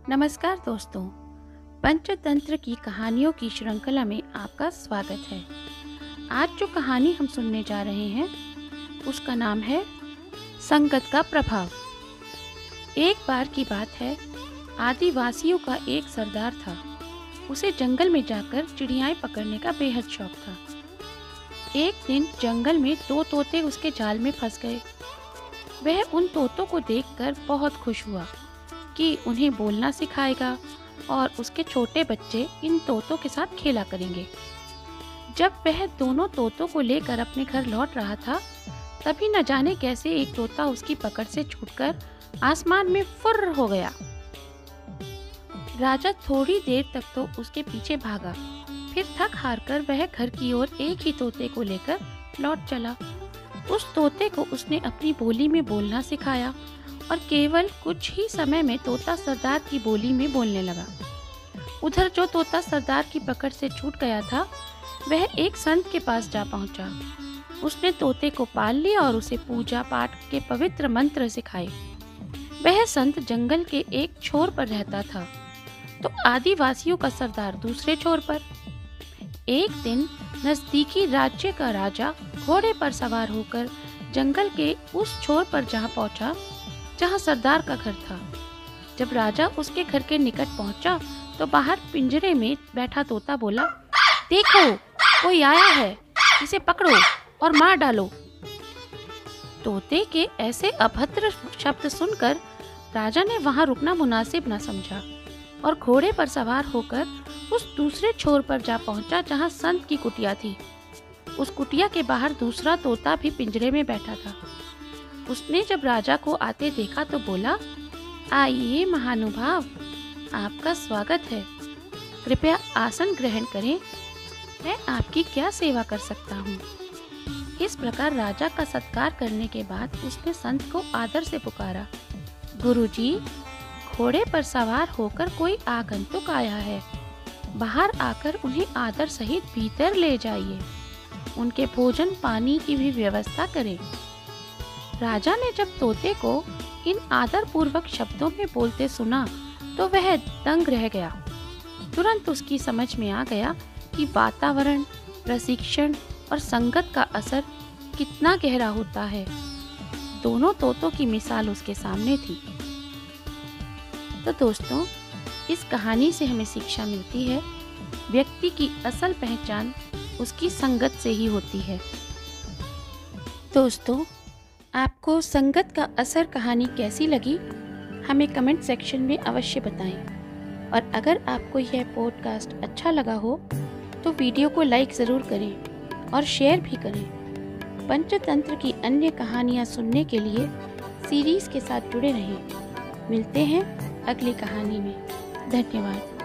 नमस्कार दोस्तों, पंचतंत्र की कहानियों की श्रृंखला में आपका स्वागत है। आज जो कहानी हम सुनने जा रहे हैं उसका नाम है संगत का प्रभाव। एक बार की बात है, आदिवासियों का एक सरदार था। उसे जंगल में जाकर चिड़ियाएं पकड़ने का बेहद शौक था। एक दिन जंगल में 2 तोते उसके जाल में फंस गए। वह उन तोतों को देखकर बहुत खुश हुआ कि उन्हें बोलना सिखाएगा और उसके छोटे बच्चे इन तोतों के साथ खेला करेंगे। जब वह दोनों तोतों को लेकर अपने घर लौट रहा था, तभी न जाने कैसे एक तोता उसकी पकड़ से छूटकर आसमान में फुर्र हो गया। राजा थोड़ी देर तक तो उसके पीछे भागा, फिर थक हारकर वह घर की ओर एक ही तोते को लेकर लौट चला। उस तोते को उसने अपनी बोली में बोलना सिखाया और केवल कुछ ही समय में तोता सरदार की बोली में बोलने लगा। उधर जो तोता सरदार की पकड़ से छूट गया था, वह एक संत के पास जा पहुंचा। उसने तोते को पाल लिया और उसे पूजा पाठ के पवित्र मंत्र सिखाए। वह संत जंगल के एक छोर पर रहता था, तो आदिवासियों का सरदार दूसरे छोर पर। एक दिन नजदीकी राज्य का राजा घोड़े पर सवार होकर जंगल के उस छोर पर जा पहुंचा जहां सरदार का घर था। जब राजा उसके घर के निकट पहुंचा तो बाहर पिंजरे में बैठा तोता बोला, देखो, कोई आया है, इसे पकड़ो और मार डालो। तोते के ऐसे अभद्र शब्द सुनकर राजा ने वहां रुकना मुनासिब न समझा और घोड़े पर सवार होकर उस दूसरे छोर पर जा पहुंचा जहां संत की कुटिया थी। उस कुटिया के बाहर दूसरा तोता भी पिंजरे में बैठा था। उसने जब राजा को आते देखा तो बोला, आइए महानुभाव, आपका स्वागत है। कृपया आसन ग्रहण करें, मैं आपकी क्या सेवा कर सकता हूँ। इस प्रकार राजा का सत्कार करने के बाद उसने संत को आदर से पुकारा, गुरुजी, घोड़े पर सवार होकर कोई आगंतुक आया है। बाहर आकर उन्हें आदर सहित भीतर ले जाइए। उनके भोजन पानी की भी व्यवस्था करें। राजा ने जब तोते को इन आदर पूर्वक शब्दों में बोलते सुना तो वह दंग रह गया। तुरंत उसकी समझ में आ गया कि वातावरण, प्रशिक्षण और संगत का असर कितना गहरा होता है। दोनों तोतों की मिसाल उसके सामने थी। तो दोस्तों, इस कहानी से हमें शिक्षा मिलती है, व्यक्ति की असल पहचान उसकी संगत से ही होती है। दोस्तों, आपको संगत का असर कहानी कैसी लगी, हमें कमेंट सेक्शन में अवश्य बताएं। और अगर आपको यह पॉडकास्ट अच्छा लगा हो तो वीडियो को लाइक ज़रूर करें और शेयर भी करें। पंचतंत्र की अन्य कहानियाँ सुनने के लिए सीरीज़ के साथ जुड़े रहें। मिलते हैं अगली कहानी में। धन्यवाद।